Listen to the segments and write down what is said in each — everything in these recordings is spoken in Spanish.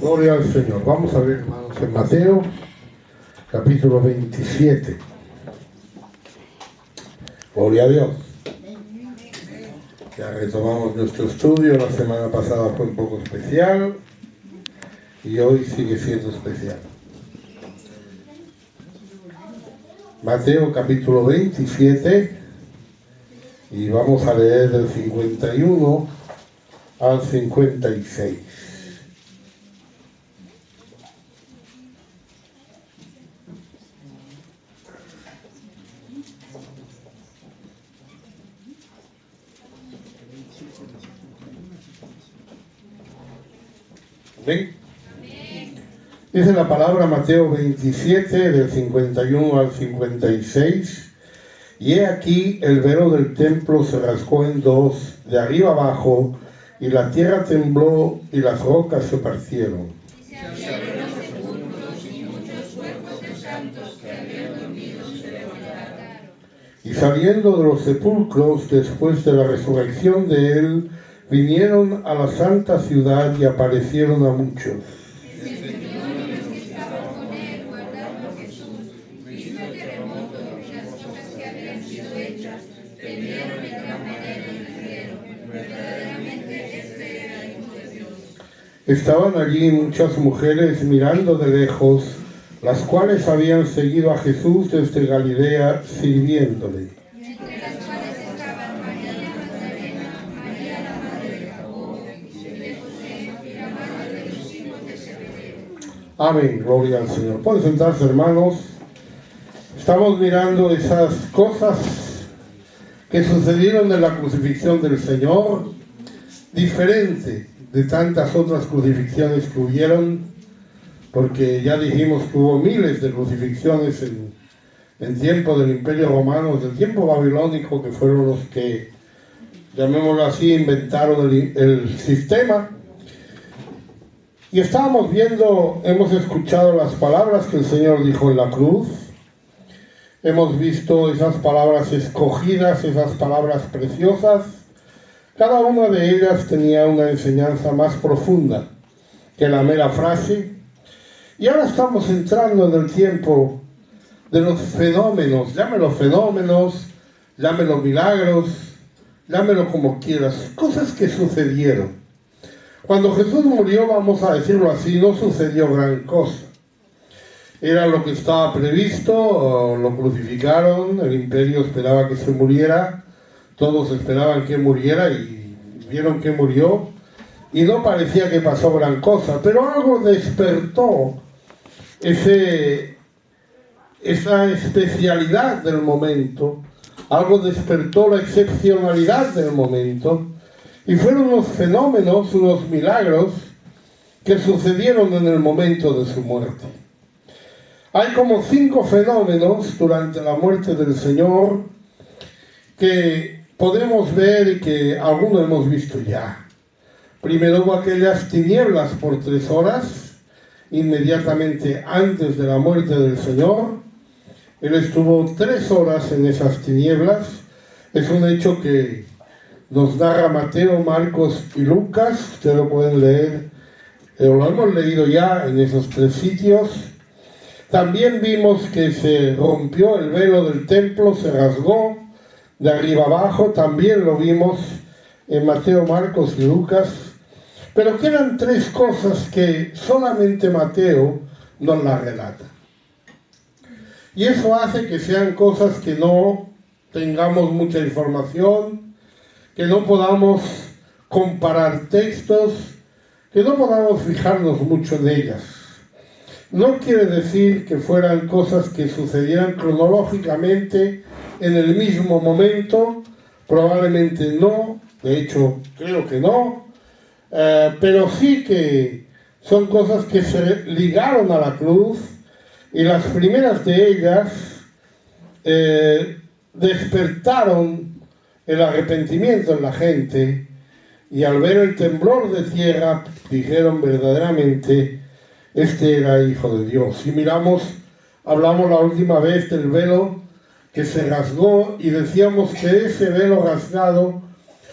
Gloria al Señor. Vamos a ver, hermanos, en Mateo, capítulo 27. Gloria a Dios. Ya retomamos nuestro estudio. La semana pasada fue un poco especial y hoy sigue siendo especial. Mateo, capítulo 27, y vamos a leer del 51 al 56. ¿Ven? Dice la palabra Mateo 27, del 51 al 56. Y he aquí el velo del templo se rasgó en dos, de arriba abajo, y la tierra tembló y las rocas se partieron. Y se abrieron los sepulcros y muchos cuerpos de santos que habían dormido se levantaron. Y saliendo de los sepulcros, después de la resurrección de él, vinieron a la santa ciudad y aparecieron a muchos. Estaban allí muchas mujeres mirando de lejos, las cuales habían seguido a Jesús desde Galilea sirviéndole. Entre las cuales estaban María Magdalena, María la madre de Jacobo y de José, y la madre de los hijos de Zebedeo. Amén, gloria al Señor. Pueden sentarse, hermanos. Estamos mirando esas cosas que sucedieron en la crucifixión del Señor, diferente de tantas otras crucifixiones que hubieron, porque ya dijimos que hubo miles de crucifixiones en tiempo del Imperio Romano, del tiempo babilónico, que fueron los que, llamémoslo así, inventaron el sistema. Y estábamos viendo, hemos escuchado las palabras que el Señor dijo en la cruz, hemos visto esas palabras escogidas, esas palabras preciosas. Cada una de ellas tenía una enseñanza más profunda que la mera frase. Y ahora estamos entrando en el tiempo de los fenómenos, llámelo milagros, llámelo como quieras, cosas que sucedieron. Cuando Jesús murió, vamos a decirlo así, no sucedió gran cosa. Era lo que estaba previsto, lo crucificaron, el imperio esperaba que se muriera, todos esperaban que muriera y vieron que murió y no parecía que pasó gran cosa, pero algo despertó esa especialidad del momento, algo despertó la excepcionalidad del momento y fueron unos fenómenos, unos milagros que sucedieron en el momento de su muerte. Hay como 5 fenómenos durante la muerte del Señor que podemos ver y que algunos hemos visto ya. Primero hubo aquellas tinieblas por 3 horas, inmediatamente antes de la muerte del Señor. Él estuvo 3 horas en esas tinieblas. Es un hecho que nos narra Mateo, Marcos y Lucas. Ustedes lo pueden leer, lo hemos leído ya en esos 3 sitios. También vimos que se rompió el velo del templo, se rasgó de arriba abajo, también lo vimos en Mateo, Marcos y Lucas, pero quedan 3 cosas que solamente Mateo nos las relata. Y eso hace que sean cosas que no tengamos mucha información, que no podamos comparar textos, que no podamos fijarnos mucho en ellas. No quiere decir que fueran cosas que sucedieran cronológicamente en el mismo momento, probablemente no, de hecho creo que no, pero sí que son cosas que se ligaron a la cruz y las primeras de ellas despertaron el arrepentimiento en la gente y al ver el temblor de tierra dijeron verdaderamente: este era Hijo de Dios. Y hablamos la última vez del velo que se rasgó y decíamos que ese velo rasgado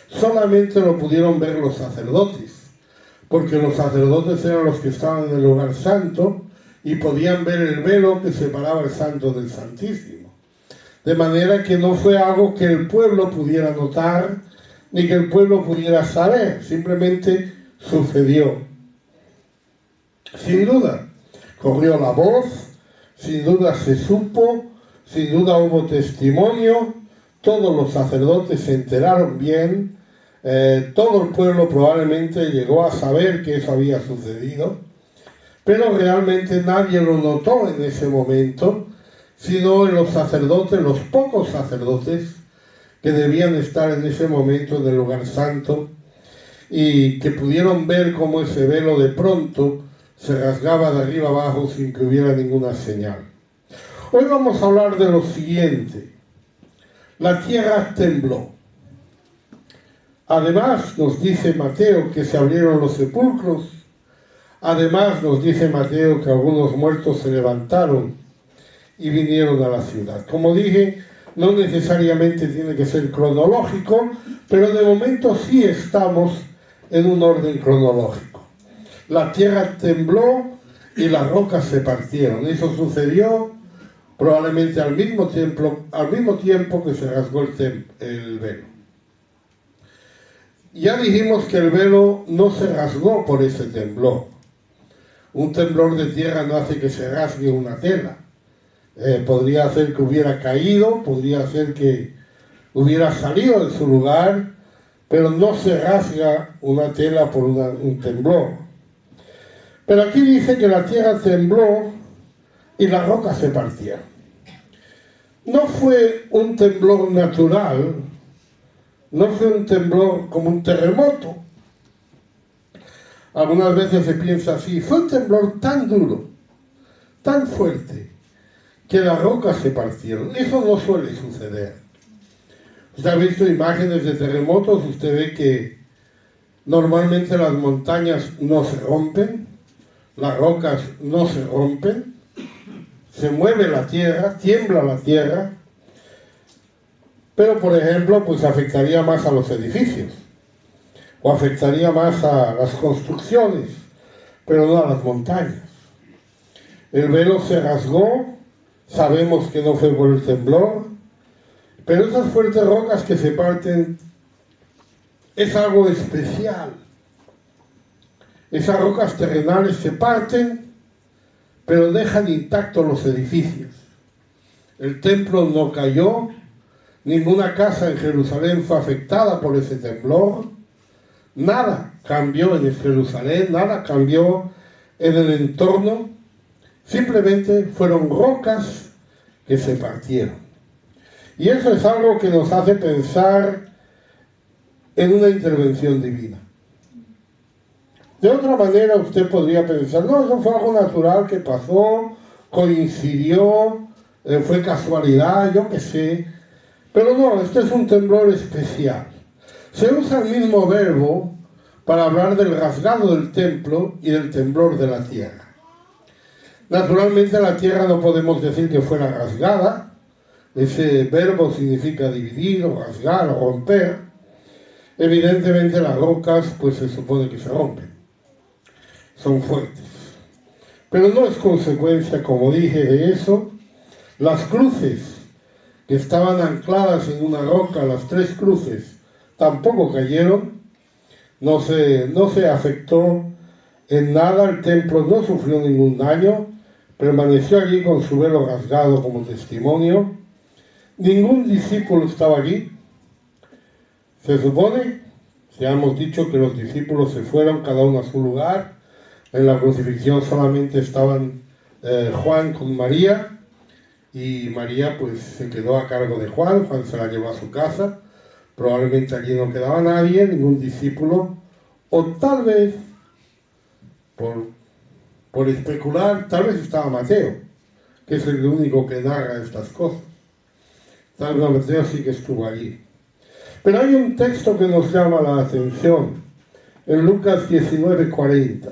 solamente lo pudieron ver los sacerdotes, porque los sacerdotes eran los que estaban en el lugar santo y podían ver el velo que separaba el santo del santísimo. De manera que no fue algo que el pueblo pudiera notar, ni que el pueblo pudiera saber, simplemente sucedió. Sin duda, corrió la voz, sin duda se supo, sin duda hubo testimonio, todos los sacerdotes se enteraron bien, todo el pueblo probablemente llegó a saber que eso había sucedido, pero realmente nadie lo notó en ese momento, sino en los sacerdotes, los pocos sacerdotes que debían estar en ese momento en el lugar santo y que pudieron ver cómo ese velo de pronto se rasgaba de arriba abajo sin que hubiera ninguna señal. Hoy vamos a hablar de lo siguiente. La tierra tembló. Además nos dice Mateo que se abrieron los sepulcros. Además nos dice Mateo que algunos muertos se levantaron y vinieron a la ciudad. Como dije, no necesariamente tiene que ser cronológico, pero de momento sí estamos en un orden cronológico. La tierra tembló y las rocas se partieron. Eso sucedió probablemente al mismo tiempo que se rasgó el velo. Ya dijimos que el velo no se rasgó por ese temblor. Un temblor de tierra no hace que se rasgue una tela. Podría hacer que hubiera caído, podría hacer que hubiera salido de su lugar, pero no se rasga una tela por un temblor. Pero aquí dice que la tierra tembló y las rocas se partieron. No fue un temblor natural, no fue un temblor como un terremoto. Algunas veces se piensa así, fue un temblor tan duro, tan fuerte, que las rocas se partieron. Eso no suele suceder. Usted ha visto imágenes de terremotos, usted ve que normalmente las montañas no se rompen, las rocas no se rompen, se mueve la tierra, tiembla la tierra, pero por ejemplo, pues afectaría más a los edificios, o afectaría más a las construcciones, pero no a las montañas. El velo se rasgó, sabemos que no fue por el temblor, pero esas fuertes rocas que se parten es algo especial. Esas rocas terrenales se parten, pero dejan intactos los edificios. El templo no cayó, ninguna casa en Jerusalén fue afectada por ese temblor, nada cambió en Jerusalén, nada cambió en el entorno, simplemente fueron rocas que se partieron. Y eso es algo que nos hace pensar en una intervención divina. De otra manera usted podría pensar, no, eso fue algo natural que pasó, coincidió, fue casualidad, yo qué sé. Pero no, este es un temblor especial. Se usa el mismo verbo para hablar del rasgado del templo y del temblor de la tierra. Naturalmente la tierra no podemos decir que fuera rasgada. Ese verbo significa dividir, o rasgar, o romper. Evidentemente las rocas, pues se supone que se rompen. Son fuertes. Pero no es consecuencia, como dije, de eso. Las cruces que estaban ancladas en una roca, las 3 cruces, tampoco cayeron. No se afectó en nada, el templo no sufrió ningún daño, permaneció allí con su velo rasgado como testimonio. Ningún discípulo estaba allí. Se supone, ya hemos dicho que los discípulos se fueron cada uno a su lugar. En la crucifixión solamente estaban Juan con María, y María pues se quedó a cargo de Juan. Juan se la llevó a su casa. Probablemente allí no quedaba nadie, ningún discípulo, o tal vez, por especular, tal vez estaba Mateo, que es el único que narra estas cosas. Tal vez Mateo sí que estuvo allí. Pero hay un texto que nos llama la atención, en Lucas 19:40.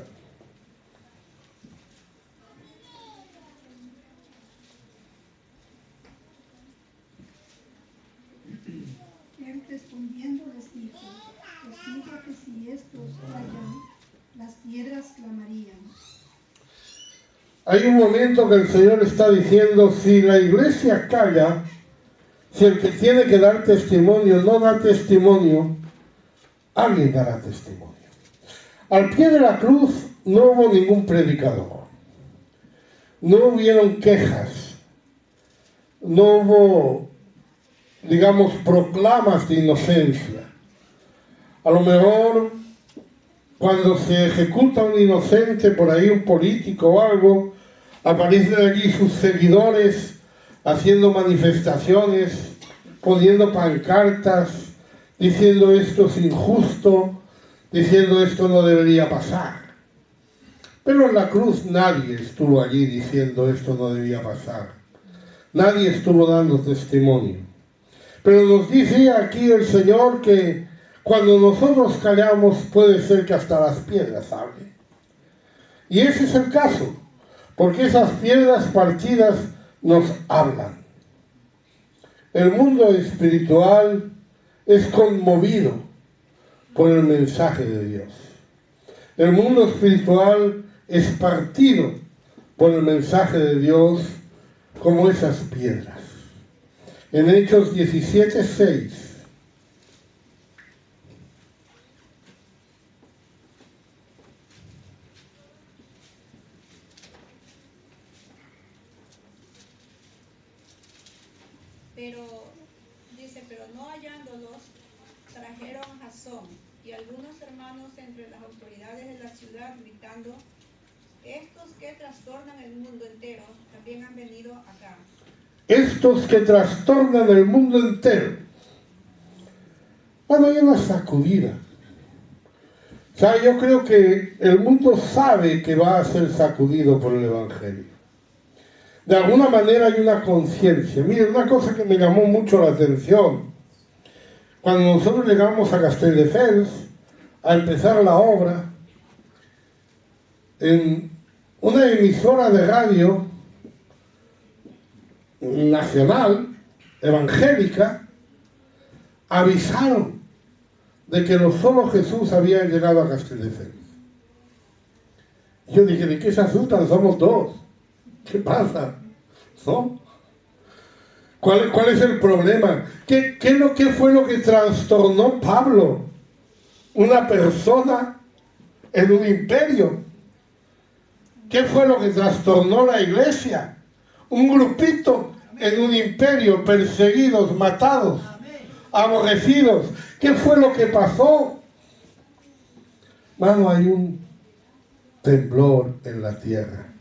Él respondiendo les dijo que si estos hallan las hay un momento que el Señor está diciendo, si la iglesia calla, si el que tiene que dar testimonio no da testimonio, alguien dará testimonio. Al pie de la cruz no hubo ningún predicador, no hubieron quejas, no hubo, digamos, proclamas de inocencia. A lo mejor cuando se ejecuta un inocente, por ahí un político o algo, aparecen allí sus seguidores haciendo manifestaciones, poniendo pancartas, diciendo esto es injusto, diciendo esto no debería pasar. Pero en la cruz nadie estuvo allí diciendo esto no debía pasar. Nadie estuvo dando testimonio. Pero nos dice aquí el Señor que cuando nosotros callamos puede ser que hasta las piedras hablen. Y ese es el caso, porque esas piedras partidas nos hablan. El mundo espiritual es conmovido por el mensaje de Dios. El mundo espiritual es partido por el mensaje de Dios como esas piedras. En Hechos 17:6. Pero no hallándolos, trajeron a Jasón y algunos hermanos entre las autoridades de la ciudad, gritando: estos que trastornan el mundo entero también han venido acá. Estos que trastornan el mundo entero. Bueno, hay una sacudida. O sea, yo creo que el mundo sabe que va a ser sacudido por el Evangelio. De alguna manera hay una conciencia. Miren, una cosa que me llamó mucho la atención. Cuando nosotros llegamos a Castelldefels a empezar la obra, en una emisora de radio nacional, evangélica, avisaron de que no solo Jesús había llegado a Castelldefels. Yo dije, ¿de qué se asustan? Somos dos. ¿Qué pasa? ¿No? ¿Cuál es el problema? ¿Qué fue lo que trastornó Pablo? Una persona en un imperio. ¿Qué fue lo que trastornó la iglesia? Un grupito en un imperio, perseguidos, matados, aborrecidos. ¿Qué fue lo que pasó? Mano, hay un temblor en la tierra.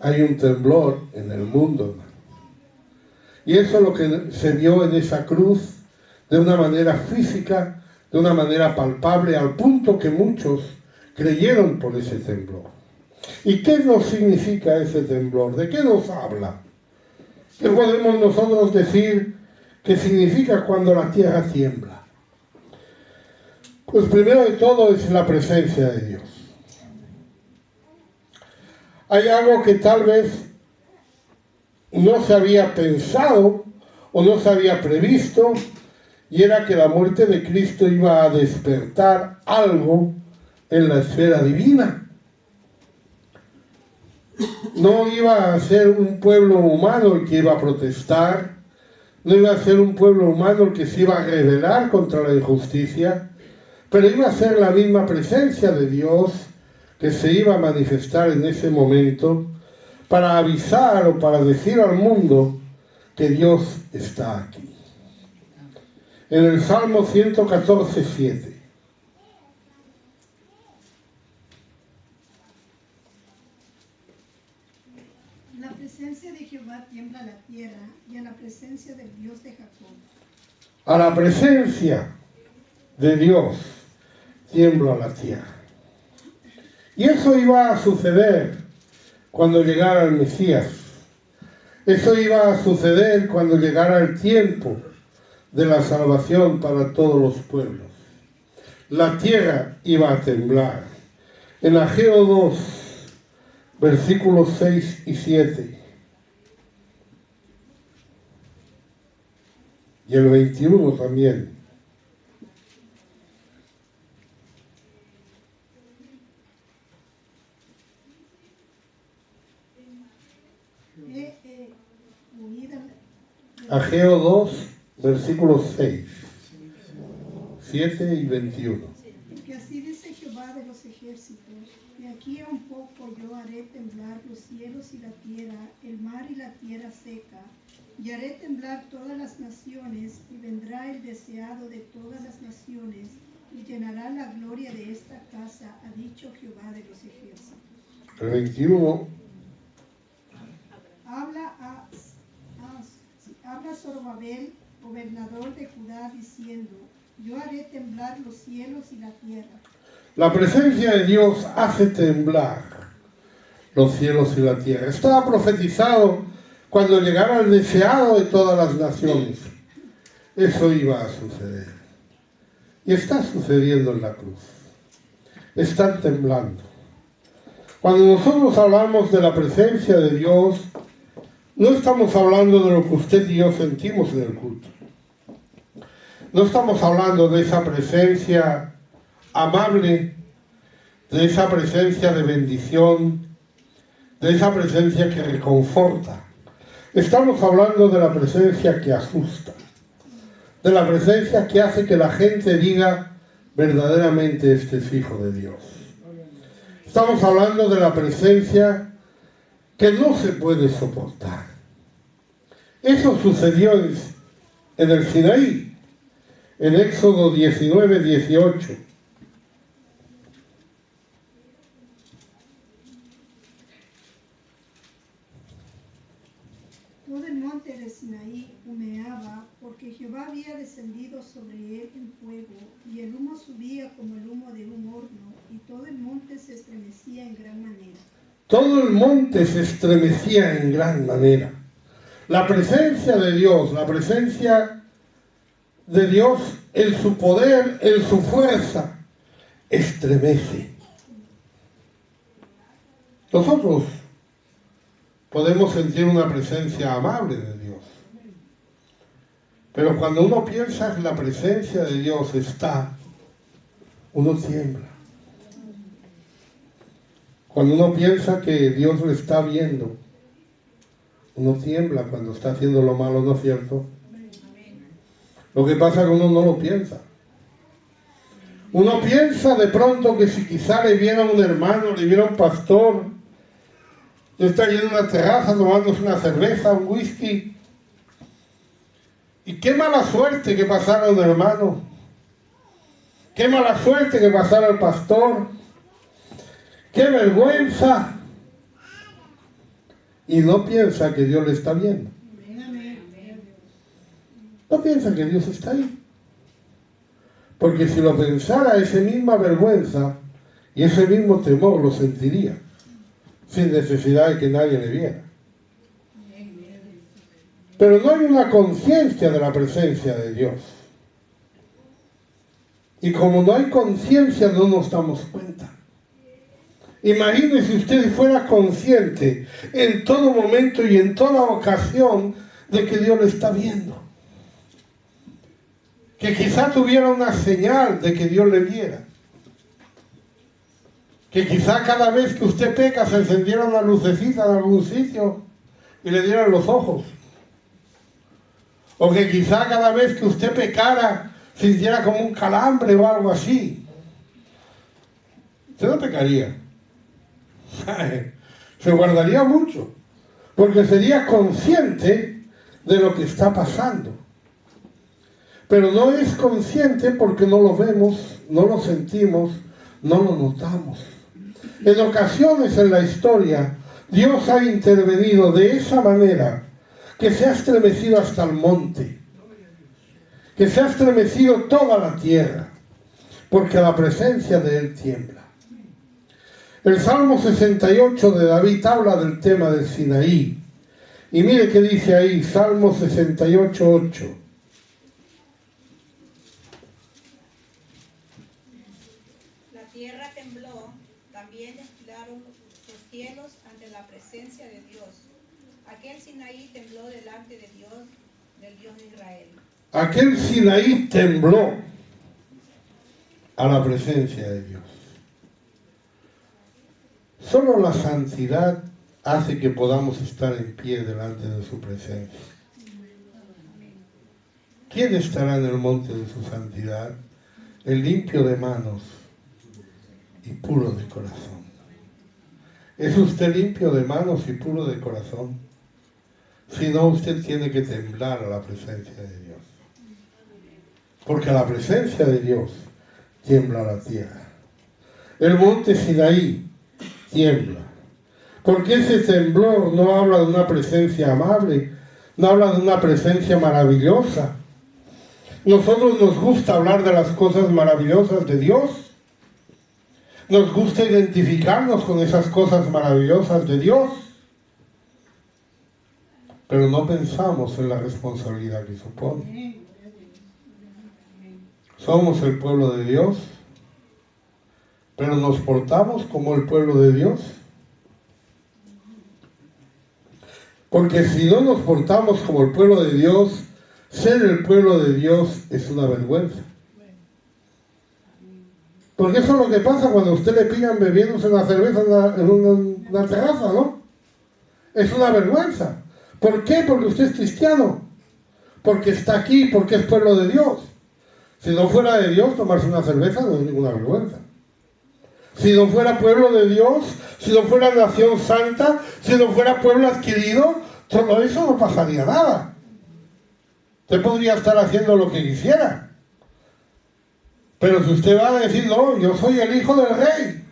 Hay un temblor en el mundo, hermano. Y eso es lo que se vio en esa cruz de una manera física, de una manera palpable, al punto que muchos creyeron por ese temblor. ¿Y qué nos significa ese temblor? ¿De qué nos habla? ¿Qué podemos nosotros decir que significa cuando la tierra tiembla? Pues primero de todo es la presencia de Dios. Hay algo que tal vez no se había pensado o no se había previsto, y era que la muerte de Cristo iba a despertar algo en la esfera divina. No iba a ser un pueblo humano el que iba a protestar, no iba a ser un pueblo humano el que se iba a rebelar contra la injusticia, pero iba a ser la misma presencia de Dios que se iba a manifestar en ese momento para avisar o para decir al mundo que Dios está aquí. En el Salmo 114:7. La presencia de Jehová tiembla la tierra, y a la presencia del Dios de Jacob. A la presencia de Dios tiembla la tierra. Y eso iba a suceder cuando llegara el Mesías. Eso iba a suceder cuando llegara el tiempo de la salvación para todos los pueblos. La tierra iba a temblar. En Ageo 2, versículos 6 y 7. Y el 21 también. huida. Ageo 2, versículos 6, 7 y 21. Porque así dice Jehová de los ejércitos: de aquí a un poco yo haré temblar los cielos y la tierra, el mar y la tierra seca, y haré temblar todas las naciones, y vendrá el deseado de todas las naciones, y llenará la gloria de esta casa, ha dicho Jehová de los ejércitos. El 21. Habla Zorobabel, gobernador de Judá, diciendo: yo haré temblar los cielos y la tierra. La presencia de Dios hace temblar los cielos y la tierra. Estaba profetizado cuando llegara el deseado de todas las naciones. Eso iba a suceder. Y está sucediendo en la cruz. Están temblando. Cuando nosotros hablamos de la presencia de Dios, no estamos hablando de lo que usted y yo sentimos en el culto. No estamos hablando de esa presencia amable, de esa presencia de bendición, de esa presencia que reconforta. Estamos hablando de la presencia que asusta, de la presencia que hace que la gente diga: verdaderamente este es hijo de Dios. Estamos hablando de la presencia que no se puede soportar. Eso sucedió en el Sinaí, en Éxodo 19, 18. Todo el monte de Sinaí humeaba, porque Jehová había descendido sobre él en fuego, y el humo subía como el humo de un horno, y todo el monte se estremecía en gran manera. Todo el monte se estremecía en gran manera. La presencia de Dios en su poder, en su fuerza, estremece. Nosotros podemos sentir una presencia amable de Dios. Pero cuando uno piensa que la presencia de Dios está, uno tiembla. Cuando uno piensa que Dios lo está viendo, uno tiembla cuando está haciendo lo malo, ¿no es cierto? Lo que pasa es que uno no lo piensa. Uno piensa de pronto que si quizá le viera un hermano, le viera un pastor, está allí en una terraza tomándose una cerveza, un whisky, y qué mala suerte que pasara un hermano, qué mala suerte que pasara el pastor, qué vergüenza, y no piensa que Dios le está viendo. No piensa que Dios está ahí. Porque si lo pensara, esa misma vergüenza y ese mismo temor lo sentiría, sin necesidad de que nadie le viera. Pero no hay una conciencia de la presencia de Dios. Y como no hay conciencia, no nos damos cuenta. Imagínese usted si fuera consciente en todo momento y en toda ocasión de que Dios le está viendo. Que quizá tuviera una señal de que Dios le viera. Que quizá cada vez que usted peca se encendiera una lucecita en algún sitio y le dieran los ojos. O que quizá cada vez que usted pecara sintiera como un calambre o algo así. Usted no pecaría. Se guardaría mucho. Porque sería consciente de lo que está pasando. Pero no es consciente porque no lo vemos, no lo sentimos, no lo notamos. En ocasiones en la historia, Dios ha intervenido de esa manera que se ha estremecido hasta el monte, que se ha estremecido toda la tierra, porque la presencia de Él tiembla. El Salmo 68 de David habla del tema del Sinaí. Y mire qué dice ahí, Salmo 68, 8. Tierra tembló, también temblaron los cielos ante la presencia de Dios. Aquel Sinaí tembló delante de Dios, del Dios de Israel. Aquel Sinaí tembló a la presencia de Dios. Solo la santidad hace que podamos estar en pie delante de su presencia. ¿Quién estará en el monte de su santidad? El limpio de manos y puro de corazón. ¿Es usted limpio de manos y puro de corazón? Si no, usted tiene que temblar a la presencia de Dios. Porque a la presencia de Dios tiembla la tierra. El monte Sinaí tiembla. Porque ese temblor no habla de una presencia amable, no habla de una presencia maravillosa. Nosotros nos gusta hablar de las cosas maravillosas de Dios. Nos gusta identificarnos con esas cosas maravillosas de Dios. Pero no pensamos en la responsabilidad que supone. Somos el pueblo de Dios, pero nos portamos como el pueblo de Dios. Porque si no nos portamos como el pueblo de Dios, ser el pueblo de Dios es una vergüenza. Porque eso es lo que pasa cuando a usted le pillan bebiéndose una cerveza en una terraza, ¿no? Es una vergüenza. ¿Por qué? Porque usted es cristiano. Porque está aquí, porque es pueblo de Dios. Si no fuera de Dios, tomarse una cerveza no es ninguna vergüenza. Si no fuera pueblo de Dios, si no fuera nación santa, si no fuera pueblo adquirido, todo eso no pasaría nada. Usted podría estar haciendo lo que quisiera. Pero si usted va a decir, no, yo soy el hijo del rey,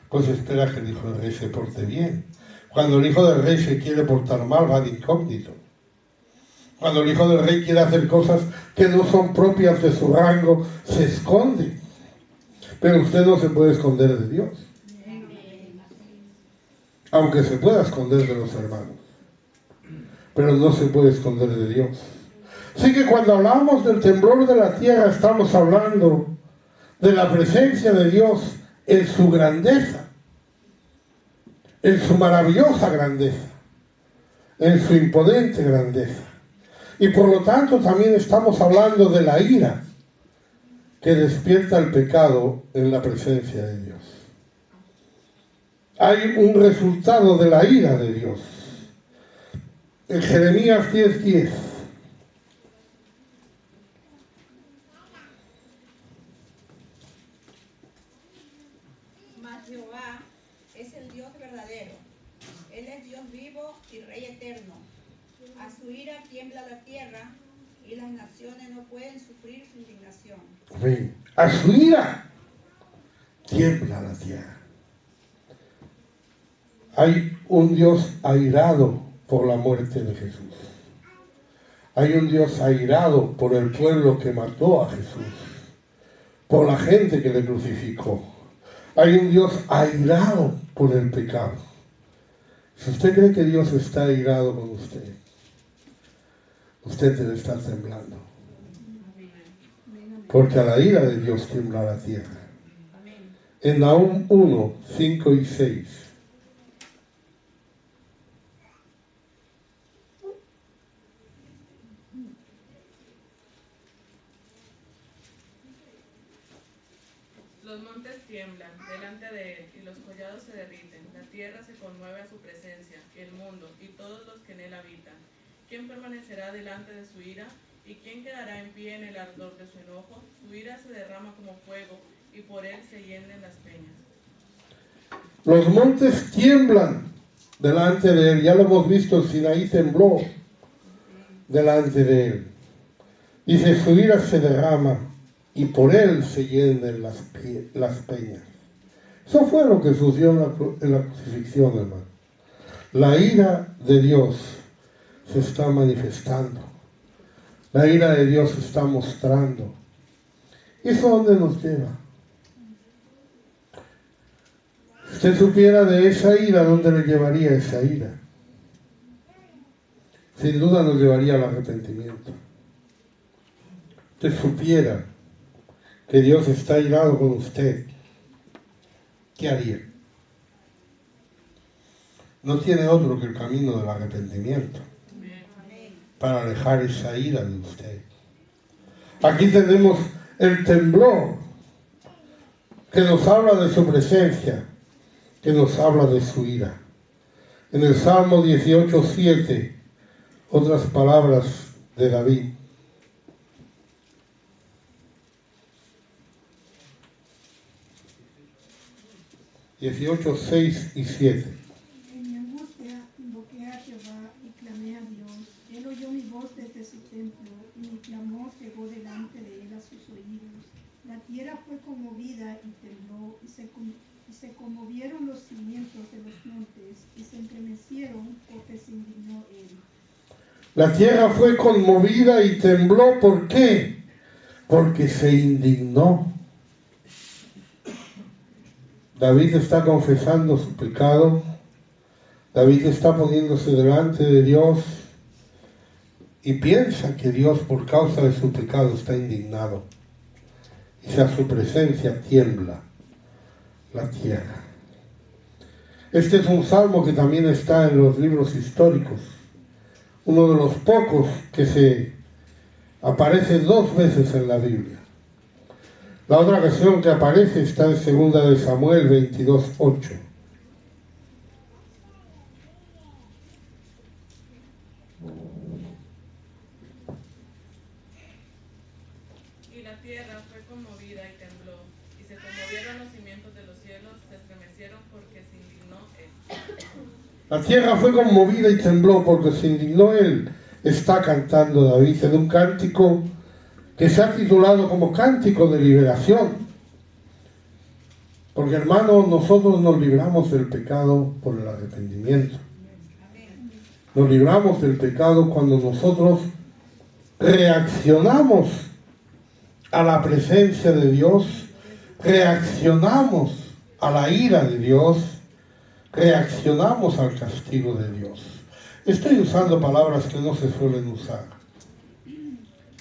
pues espera que el hijo del rey se porte bien. Cuando el hijo del rey se quiere portar mal, va de incógnito. Cuando el hijo del rey quiere hacer cosas que no son propias de su rango, se esconde. Pero usted no se puede esconder de Dios. Aunque se pueda esconder de los hermanos. Pero no se puede esconder de Dios. Así que cuando hablamos del temblor de la tierra, estamos hablando de la presencia de Dios en su grandeza, en su maravillosa grandeza, en su imponente grandeza. Y por lo tanto también estamos hablando de la ira que despierta el pecado en la presencia de Dios. Hay un resultado de la ira de Dios. En Jeremías 10:10. Mas Jehová es el Dios verdadero. Él es Dios vivo y Rey eterno. A su ira tiembla la tierra y las naciones no pueden sufrir su indignación. Amén. A su ira tiembla la tierra. Hay un Dios airado por la muerte de Jesús. Hay un Dios airado por el pueblo que mató a Jesús, por la gente que le crucificó. Hay un Dios airado por el pecado. Si usted cree que Dios está airado con usted, usted debe estar temblando. Porque a la ira de Dios tiembla la tierra. En Nahum 1, 5 y 6. Los montes tiemblan delante de él y los collados se derriten. La tierra se conmueve a su presencia, y el mundo y todos los que en él habitan. ¿Quién permanecerá delante de su ira? ¿Y quién quedará en pie en el ardor de su enojo? Su ira se derrama como fuego, y por él se hienden las peñas. Los montes tiemblan delante de él. Ya lo hemos visto, Sinaí tembló delante de él. Dice, su ira se derrama y por él se hienden las peñas. Eso fue lo que sucedió en la crucifixión, hermano. La ira de Dios se está manifestando. La ira de Dios se está mostrando. ¿Y eso a dónde nos lleva? Si usted supiera de esa ira, ¿dónde le llevaría esa ira? Sin duda nos llevaría al arrepentimiento. Si usted supiera que Dios está airado con usted, ¿qué haría? No tiene otro que el camino del arrepentimiento para alejar esa ira de usted. Aquí tenemos el temblor que nos habla de su presencia, que nos habla de su ira. en el Salmo 18:7, otras palabras de David. (18, 6 y 7). En mi angustia invoqué a Jehová y clamé a Dios. Él oyó mi voz desde su templo, y mi clamor llegó delante de él a sus oídos. La tierra fue conmovida y tembló, y se conmovieron los cimientos de los montes, y se estremecieron porque se indignó él. La tierra fue conmovida y tembló. ¿Por qué? Porque se indignó. David está confesando su pecado. David está poniéndose delante de Dios y piensa que Dios, por causa de su pecado, está indignado. Y a su presencia tiembla la tierra. Este es un salmo que también está en los libros históricos. Uno de los pocos que se aparece 2 veces en la Biblia. La otra ocasión que aparece está en 2 de Samuel 22:8. Y la tierra fue conmovida y tembló, y se conmovieron los cimientos de los cielos, se estremecieron porque se indignó él. La tierra fue conmovida y tembló porque se indignó él. Está cantando David en un cántico que se ha titulado como Cántico de Liberación. Porque, hermanos, nosotros nos libramos del pecado por el arrepentimiento. Nos libramos del pecado cuando nosotros reaccionamos a la presencia de Dios, reaccionamos a la ira de Dios, reaccionamos al castigo de Dios. Estoy usando palabras que no se suelen usar.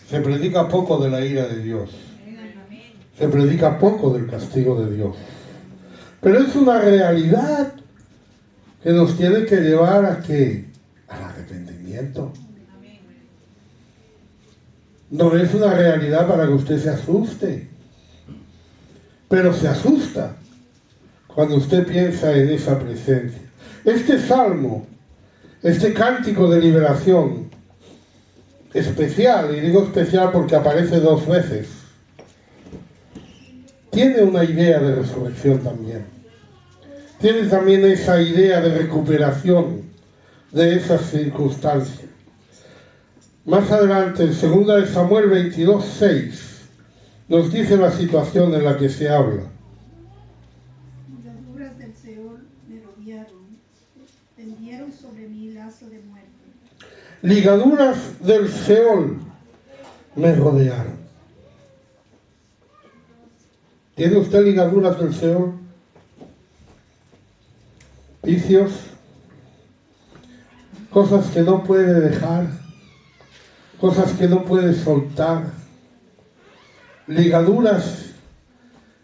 Se predica poco de la ira de Dios. Se predica poco del castigo de Dios. Pero es una realidad que nos tiene que llevar a ¿qué? Al arrepentimiento. No es una realidad para que usted se asuste. Pero se asusta cuando usted piensa en esa presencia. Este salmo, este cántico de liberación, especial, y digo especial porque aparece 2 veces, tiene una idea de resurrección también. Tiene también esa idea de recuperación de esas circunstancias. Más adelante, en 2 de Samuel 22:6, nos dice la situación en la que se habla. Ligaduras del Seol me rodearon, tendieron sobre mí lazo de muerte. Ligaduras del Seol me rodearon. ¿Tiene usted ligaduras del Seol? Vicios, cosas que no puede dejar, cosas que no puede soltar, ligaduras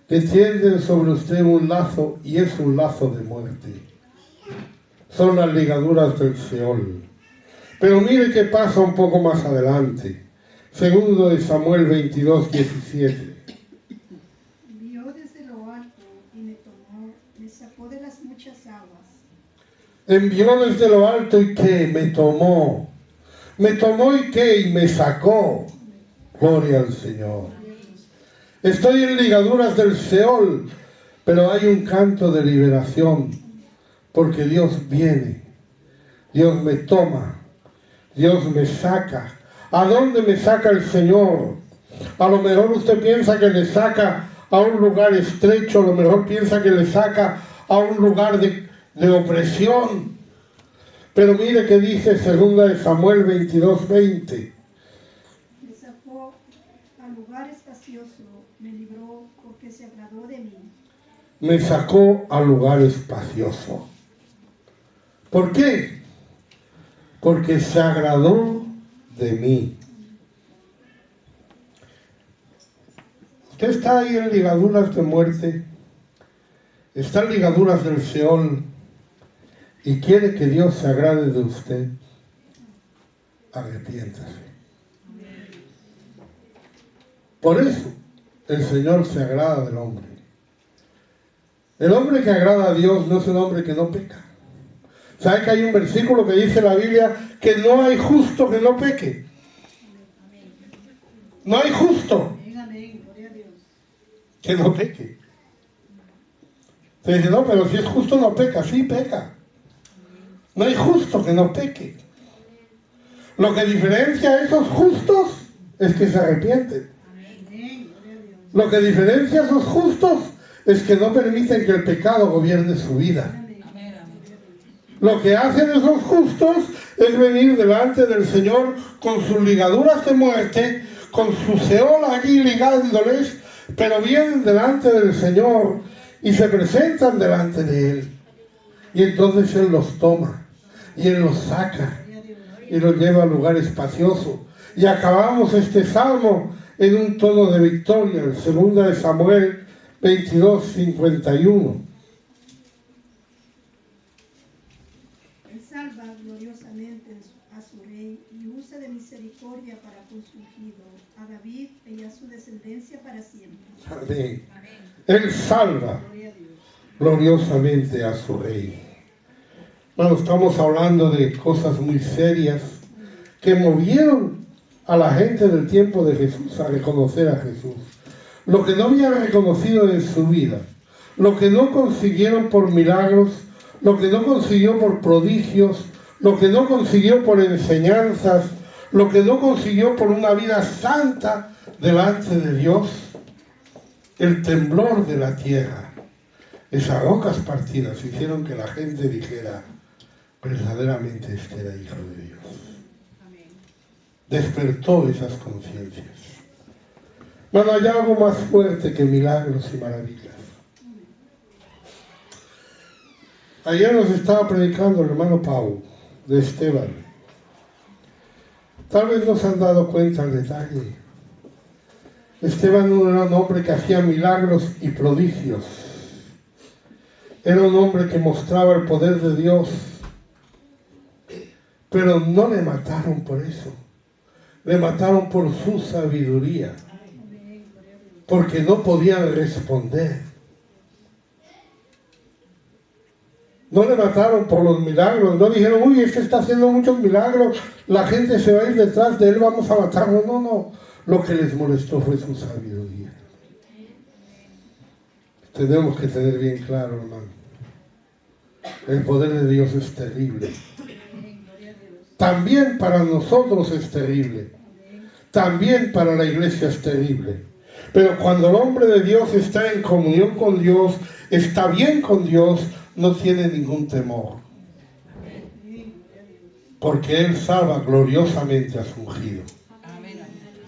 que tienden sobre usted un lazo, y es un lazo de muerte. Son las ligaduras del Seol. Pero mire qué pasa un poco más adelante. 2 de Samuel 22:17. Vio desde lo alto y me tomó, me sacó de las muchas aguas. Envió desde lo alto y ¿qué? Me tomó. Me tomó y ¿qué? Y me sacó. Gloria al Señor. Estoy en ligaduras del Seol, pero hay un canto de liberación, porque Dios viene, Dios me toma, Dios me saca. ¿A dónde me saca el Señor? A lo mejor usted piensa que le saca a un lugar estrecho, a lo mejor piensa que le saca a un lugar de opresión. Pero mire que dice 2 de Samuel 22:20. Me sacó a lugar espacioso, me libró porque se agradó de mí. Me sacó a lugar espacioso. ¿Por qué? Porque se agradó de mí. Usted está ahí en ligaduras de muerte, está en ligaduras del Seol, y quiere que Dios se agrade de usted. Arrepiéntase. Por eso el Señor se agrada del hombre. El hombre que agrada a Dios no es el hombre que no peca. ¿Sabe que hay un versículo que dice en la Biblia que no hay justo que no peque? No hay justo que no peque. Se dice, no, pero si es justo no peca. Sí, peca. No hay justo que no peque. Lo que diferencia a esos justos es que se arrepienten. Lo que diferencia a esos justos es que no permiten que el pecado gobierne su vida. Lo que hacen esos justos es venir delante del Señor con sus ligaduras de muerte, con su Seol allí ligándoles, pero vienen delante del Señor y se presentan delante de Él. Y entonces Él los toma y Él los saca y los lleva a lugar espacioso. Y acabamos este salmo en un tono de victoria, en 2 de Samuel 22:51. Él salva gloriosamente a su rey y usa de misericordia para con su ungido, a David y a su descendencia para siempre. Amén. Él salva gloriosamente a su rey. Bueno, estamos hablando de cosas muy serias que movieron a la gente del tiempo de Jesús a reconocer a Jesús. Lo que no habían reconocido en su vida, lo que no consiguieron por milagros, lo que no consiguió por prodigios, lo que no consiguió por enseñanzas, lo que no consiguió por una vida santa delante de Dios, el temblor de la tierra, esas rocas partidas hicieron que la gente dijera, verdaderamente este era hijo de Dios. Despertó esas conciencias. Bueno, hay algo más fuerte que milagros y maravillas. Ayer nos estaba predicando el hermano Pau de Esteban. Tal vez no se han dado cuenta al detalle. Esteban no era un hombre que hacía milagros y prodigios. Era un hombre que mostraba el poder de Dios. Pero no le mataron por eso. Le mataron por su sabiduría. Porque no podían responder. No le mataron por los milagros. No dijeron, uy, este está haciendo muchos milagros. La gente se va a ir detrás de él, vamos a matarlo. No, no. Lo que les molestó fue su sabiduría. Tenemos que tener bien claro, hermano. El poder de Dios es terrible. También para nosotros es terrible. También para la iglesia es terrible. Pero cuando el hombre de Dios está en comunión con Dios, está bien con Dios, no tiene ningún temor. Porque Él salva gloriosamente a su ungido.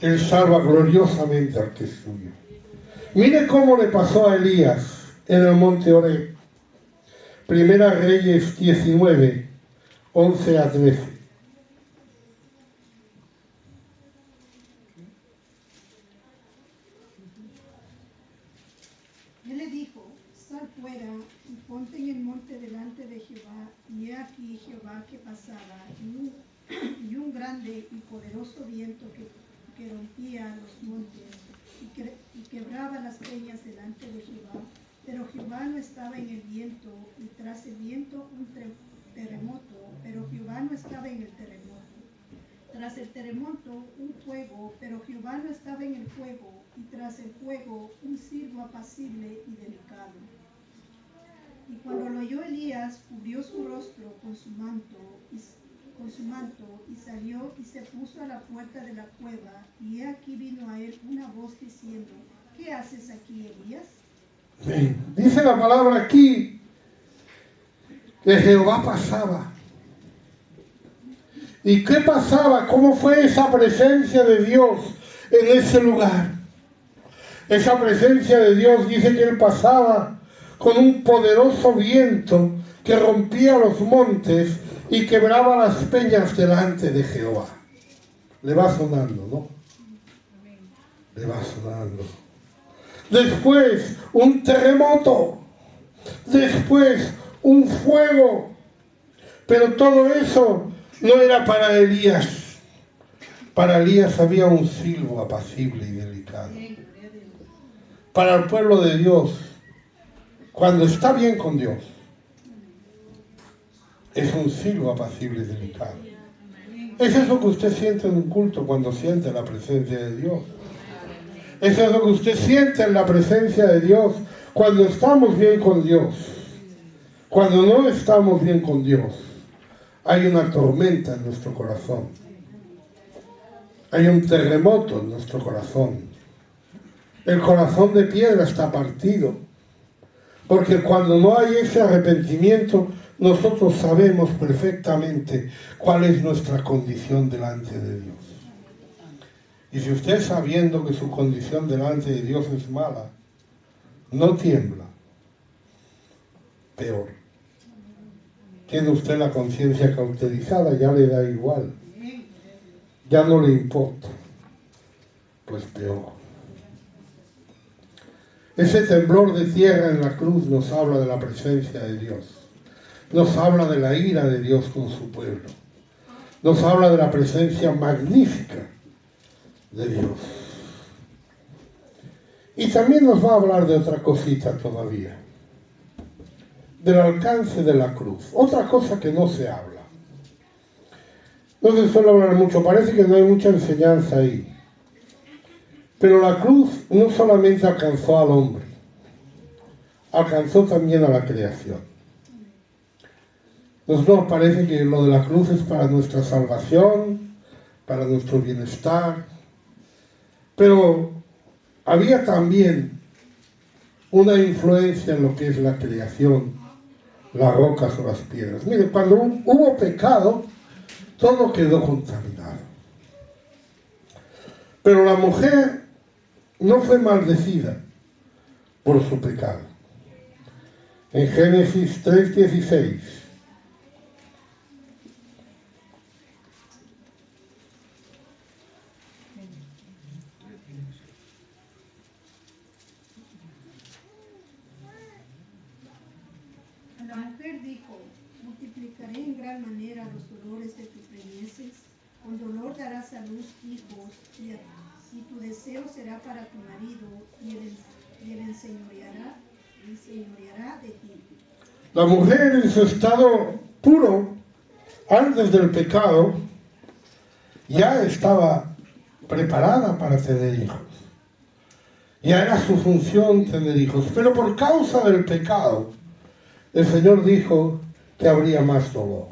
Él salva gloriosamente al que es suyo. Mire cómo le pasó a Elías en el monte Oreb. Primera Reyes 19, 11 a 13. Él le dijo, sal fuera y ponte en el monte delante de Jehová, y he aquí Jehová que pasaba, y un grande y poderoso viento que rompía los montes y quebraba las peñas delante de Jehová. Pero Jehová no estaba en el viento, y tras el viento un terremoto, pero Jehová no estaba en el terremoto. Tras el terremoto un fuego, pero Jehová no estaba en el fuego, y tras el fuego un silbo apacible y delicado. Y cuando lo oyó Elías, cubrió su rostro con su manto y salió y se puso a la puerta de la cueva, y he aquí vino a él una voz diciendo, ¿qué haces aquí, Elías? Sí. Dice la palabra aquí que Jehová pasaba. ¿Y qué pasaba? ¿Cómo fue esa presencia de Dios en ese lugar? Esa presencia de Dios dice que Él pasaba con un poderoso viento que rompía los montes y quebraba las peñas delante de Jehová. Le va sonando, ¿no? Le va sonando. Después un terremoto. Después un fuego. Pero todo eso no era para Elías. Para Elías había un silbo apacible y delicado. Para el pueblo de Dios, cuando está bien con Dios, es un silbo apacible y delicado. Eso es lo que usted siente en un culto cuando siente la presencia de Dios. Eso es lo que usted siente en la presencia de Dios cuando estamos bien con Dios. Cuando no estamos bien con Dios, hay una tormenta en nuestro corazón. Hay un terremoto en nuestro corazón. El corazón de piedra está partido. Porque cuando no hay ese arrepentimiento, nosotros sabemos perfectamente cuál es nuestra condición delante de Dios. Y si usted, sabiendo que su condición delante de Dios es mala, no tiembla, peor. Tiene usted la conciencia cauterizada, ya le da igual, ya no le importa, pues peor. Ese temblor de tierra en la cruz nos habla de la presencia de Dios, nos habla de la ira de Dios con su pueblo, nos habla de la presencia magnífica de Dios. Y también nos va a hablar de otra cosita todavía, del alcance de la cruz, otra cosa que no se habla. No se suele hablar mucho, parece que no hay mucha enseñanza ahí. Pero la cruz no solamente alcanzó al hombre, alcanzó también a la creación. Nosotros parece que lo de la cruz es para nuestra salvación, para nuestro bienestar, pero había también una influencia en lo que es la creación, las rocas o las piedras. Mire, cuando hubo pecado, todo quedó contaminado. Pero la mujer no fue maldecida por su pecado. En Génesis 3:16. La mujer dijo: multiplicaré en gran manera los dolores de tus preñeces, con dolor darás a luz hijos, y tu deseo será para tu marido, y él enseñoreará de ti. La mujer en su estado puro, antes del pecado, ya estaba preparada para tener hijos. Ya era su función tener hijos, pero por causa del pecado, el Señor dijo que habría más dolor.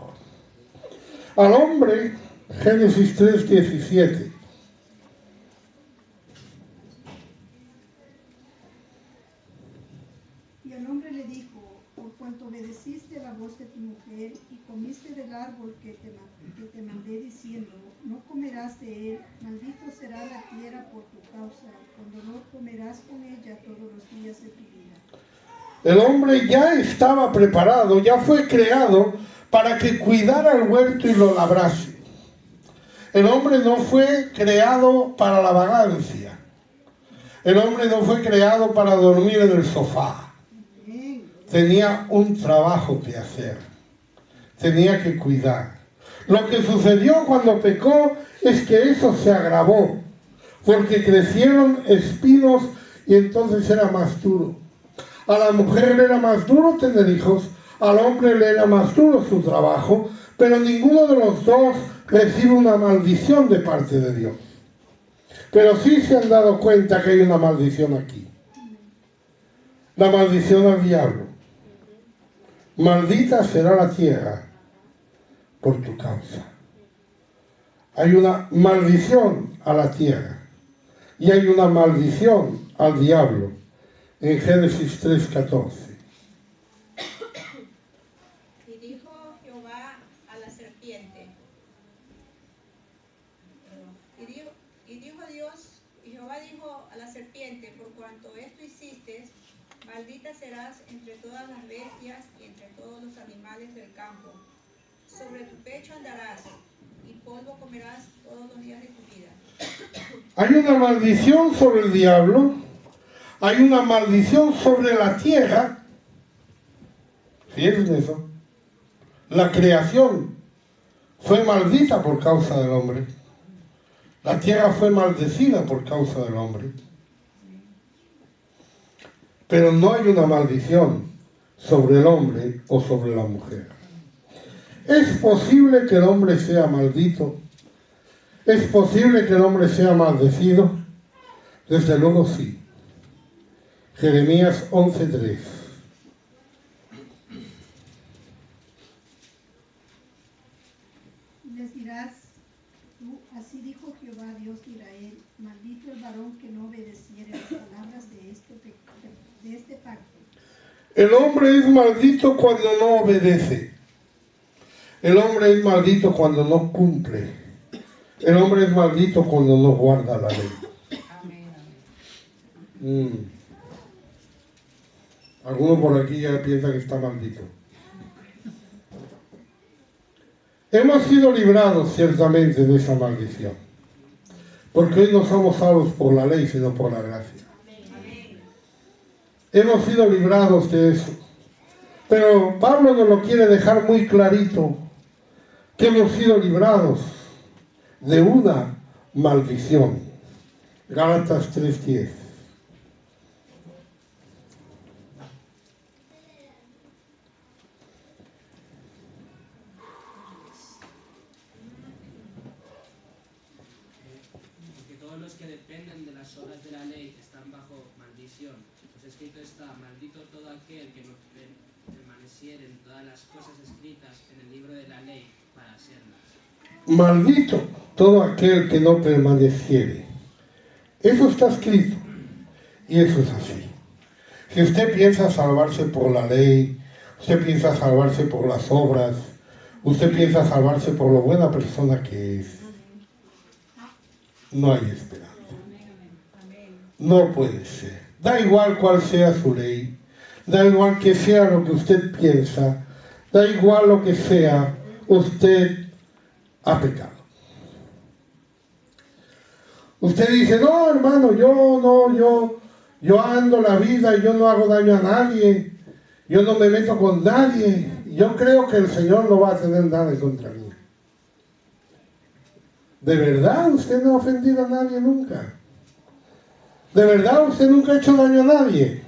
Al hombre, Génesis 3:17. Y el hombre le dijo: por cuanto obedeciste la voz de tu mujer y comiste del árbol que te mandé diciendo: no comerás de él, maldito será la tierra por tu causa, con dolor comerás con ella todos los días de tu vida. El hombre ya estaba preparado, ya fue creado para que cuidara el huerto y lo labrase. El hombre no fue creado para la vagancia. El hombre no fue creado para dormir en el sofá. Tenía un trabajo que hacer. Tenía que cuidar. Lo que sucedió cuando pecó es que eso se agravó, porque crecieron espinos y entonces era más duro. A la mujer le era más duro tener hijos, al hombre le era más duro su trabajo, pero ninguno de los dos recibe una maldición de parte de Dios. Pero sí se han dado cuenta que hay una maldición aquí. La maldición al diablo. Maldita será la tierra por tu causa. Hay una maldición a la tierra y hay una maldición al diablo en Génesis 3:14. Y dijo Jehová a la serpiente, y Jehová dijo a la serpiente: por cuanto esto hiciste, maldita serás entre todas las bestias y entre todos los animales del campo. Sobre tu pecho andarás, y polvo comerás todos los días de tu vida. Hay una maldición sobre el diablo, hay una maldición sobre la tierra. Fíjense en eso. La creación fue maldita por causa del hombre. La tierra fue maldecida por causa del hombre. Pero no hay una maldición sobre el hombre o sobre la mujer. ¿Es posible que el hombre sea maldito? ¿Es posible que el hombre sea maldecido? Desde luego sí. Jeremías 11:3. Les dirás tú, así dijo Jehová Dios de Israel, maldito el varón que no obedeciere las palabras de este pacto. El hombre es maldito cuando no obedece. El hombre es maldito cuando no cumple. El hombre es maldito cuando no guarda la ley. Alguno por aquí ya piensa que está maldito. Hemos sido librados ciertamente de esa maldición, porque hoy no somos salvos por la ley, sino por la gracia. Hemos sido librados de eso. Pero Pablo nos lo quiere dejar muy clarito, que hemos sido librados de una maldición. Gálatas 3:10. Porque todos los que dependen de las obras de la ley están bajo maldición. Pues escrito está, maldito todo aquel que no permaneciere en todas las cosas escritas en el libro de la ley para hacerlas. Maldito todo aquel que no permaneciere. Eso está escrito. Y eso es así. Si usted piensa salvarse por la ley, usted piensa salvarse por las obras, usted piensa salvarse por lo buena persona que es, no hay esperanza. No puede ser. Da igual cuál sea su ley, da igual que sea lo que usted piensa, da igual lo que sea, usted ha pecado. Usted dice, no hermano, yo ando la vida y yo no hago daño a nadie, yo no me meto con nadie, yo creo que el Señor no va a tener nada contra mí. ¿De verdad usted no ha ofendido a nadie nunca? ¿De verdad usted nunca ha hecho daño a nadie?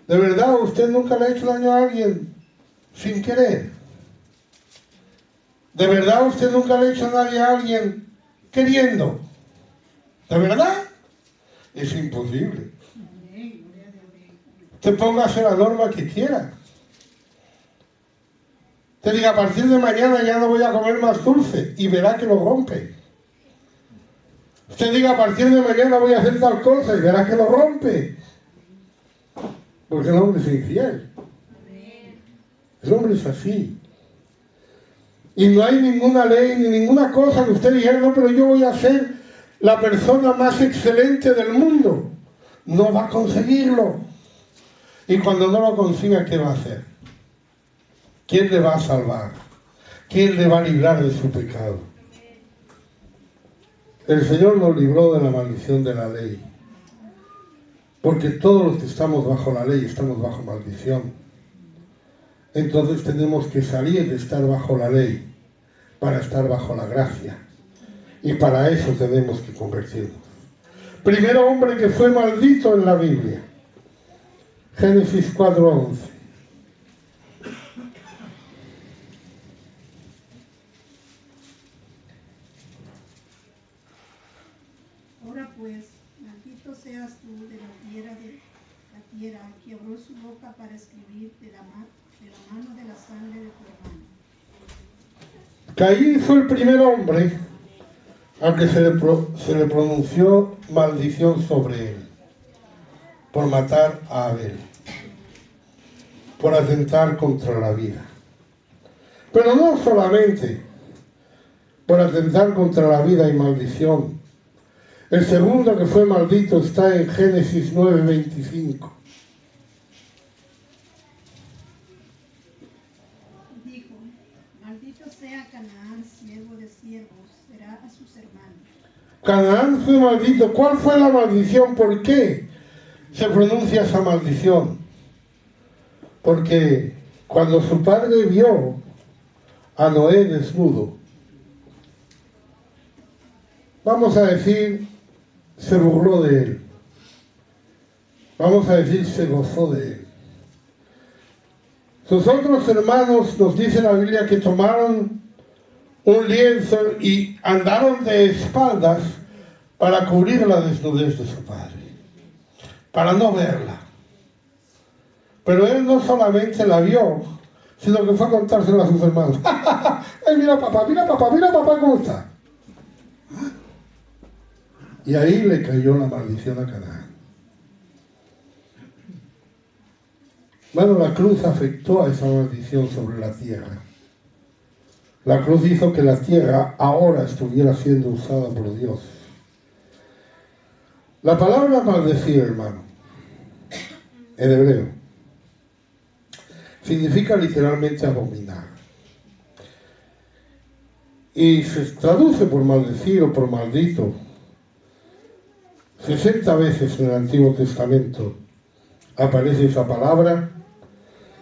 ¿De verdad usted nunca le ha hecho daño a alguien sin querer? ¿De verdad usted nunca le ha hecho daño a alguien queriendo? ¿De verdad? Es imposible. Usted póngase la norma que quiera. Usted diga, a partir de mañana ya no voy a comer más dulce y verá que lo rompe. Usted diga, a partir de mañana voy a hacer tal cosa y verá que lo rompe. Porque el hombre es infiel. El hombre es así. Y no hay ninguna ley ni ninguna cosa que usted dijera, no, pero yo voy a ser la persona más excelente del mundo. No va a conseguirlo. Y cuando no lo consiga, ¿qué va a hacer? ¿Quién le va a salvar? ¿Quién le va a librar de su pecado? El Señor nos libró de la maldición de la ley. Porque todos los que estamos bajo la ley estamos bajo maldición. Entonces tenemos que salir de estar bajo la ley para estar bajo la gracia. Y para eso tenemos que convertirnos. Primero hombre que fue maldito en la Biblia. Génesis 4:11. Ahora pues, maldito seas tú de la tierra que abrió su boca para escribir de la mano de la sangre de tu hermano. Caín fue el primer hombre al que se le pronunció maldición sobre él por matar a Abel, por atentar contra la vida. Pero no solamente por atentar contra la vida y maldición. El segundo que fue maldito está en Génesis 9:25. Dijo, maldito sea Canaán, siervo de siervos, será a sus hermanos. Canaán fue maldito. ¿Cuál fue la maldición? ¿Por qué se pronuncia esa maldición? Porque cuando su padre vio a Noé desnudo, vamos a decir, se burló de él. Vamos a decir, se gozó de él. Sus otros hermanos, nos dice la Biblia, que tomaron un lienzo y andaron de espaldas para cubrir la desnudez de su padre, para no verla. Pero él no solamente la vio, sino que fue a contárselo a sus hermanos. ¡Ay, mira papá, cómo está! Y ahí le cayó la maldición a Canaán. Bueno, la cruz afectó a esa maldición sobre la tierra. La cruz hizo que la tierra ahora estuviera siendo usada por Dios. La palabra maldecir, hermano, en hebreo, significa literalmente abominar. Y se traduce por maldecir o por maldito 60 veces en el Antiguo Testamento aparece esa palabra,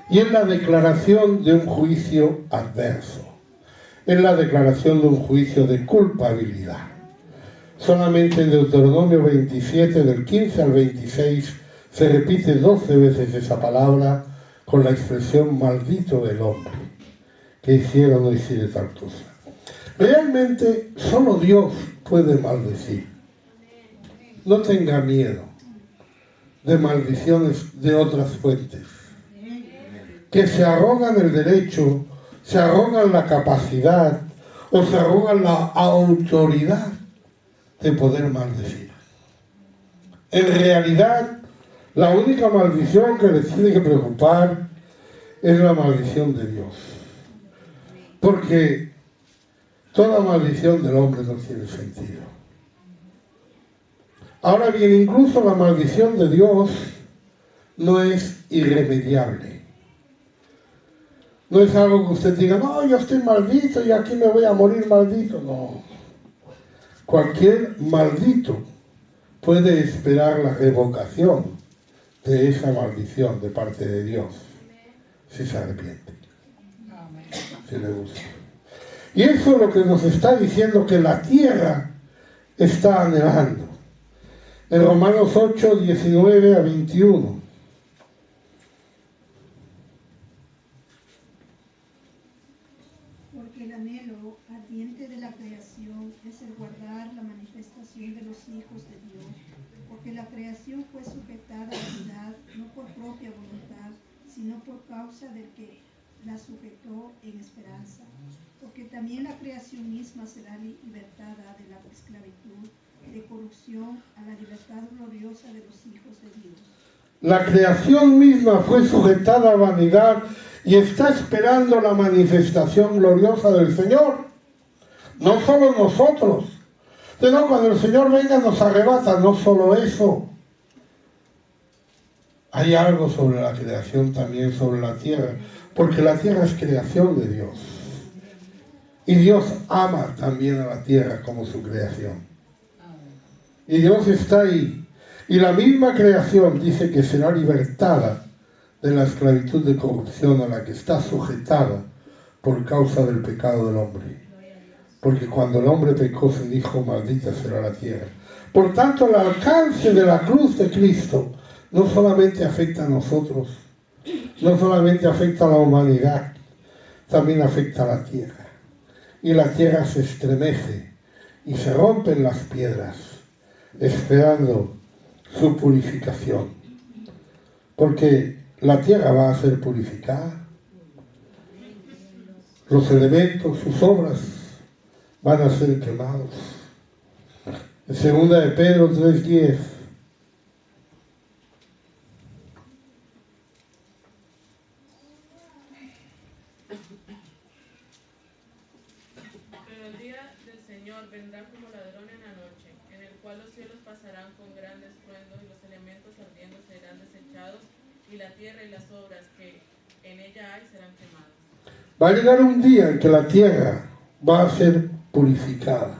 y es la declaración de un juicio adverso, es la declaración de un juicio de culpabilidad. Solamente en Deuteronomio 27, del 15 al 26, se repite 12 veces esa palabra con la expresión maldito del hombre, que hiciera o no hiciera tal cosa. Realmente solo Dios puede maldecir. No tenga miedo de maldiciones de otras fuentes, que se arrogan el derecho, se arrogan la capacidad o se arrogan la autoridad de poder maldecir. En realidad, la única maldición que les tiene que preocupar es la maldición de Dios. Porque toda maldición del hombre no tiene sentido. Ahora bien, incluso la maldición de Dios no es irremediable. No es algo que usted diga, no, yo estoy maldito y aquí me voy a morir maldito. No. Cualquier maldito puede esperar la revocación de esa maldición de parte de Dios, si se arrepiente, si le gusta. Y eso es lo que nos está diciendo que la tierra está anhelando. En Romanos 8, 19 a 21. Porque el anhelo ardiente de la creación es el guardar la manifestación de los hijos de Dios, porque la creación fue sujetada a vanidad, no por propia voluntad, sino por causa del que la sujetó en esperanza. Porque también la creación misma será libertada de la esclavitud, de corrupción, a la libertad gloriosa de los hijos de Dios. La creación misma fue sujetada a vanidad y está esperando la manifestación gloriosa del Señor. No solo nosotros, sino cuando el Señor venga nos arrebata. No solo eso, hay algo sobre la creación también, sobre la tierra, porque la tierra es creación de Dios y Dios ama también a la tierra como su creación, y Dios está ahí. Y la misma creación dice que será libertada de la esclavitud de corrupción a la que está sujetada por causa del pecado del hombre. Porque cuando el hombre pecó se dijo, maldita será la tierra. Por tanto, el alcance de la cruz de Cristo no solamente afecta a nosotros, no solamente afecta a la humanidad, también afecta a la tierra. Y la tierra se estremece y se rompen las piedras, esperando su purificación, porque la tierra va a ser purificada, los elementos, sus obras van a ser quemados. En 2 de Pedro 3:10, pero el día del Señor vendrá como ladrón en la noche, en el cual los cielos pasarán con gran estruendo y los elementos ardiendo serán desechados y la tierra y las obras que en ella hay serán quemadas. va a llegar un día en que la tierra va a ser purificada.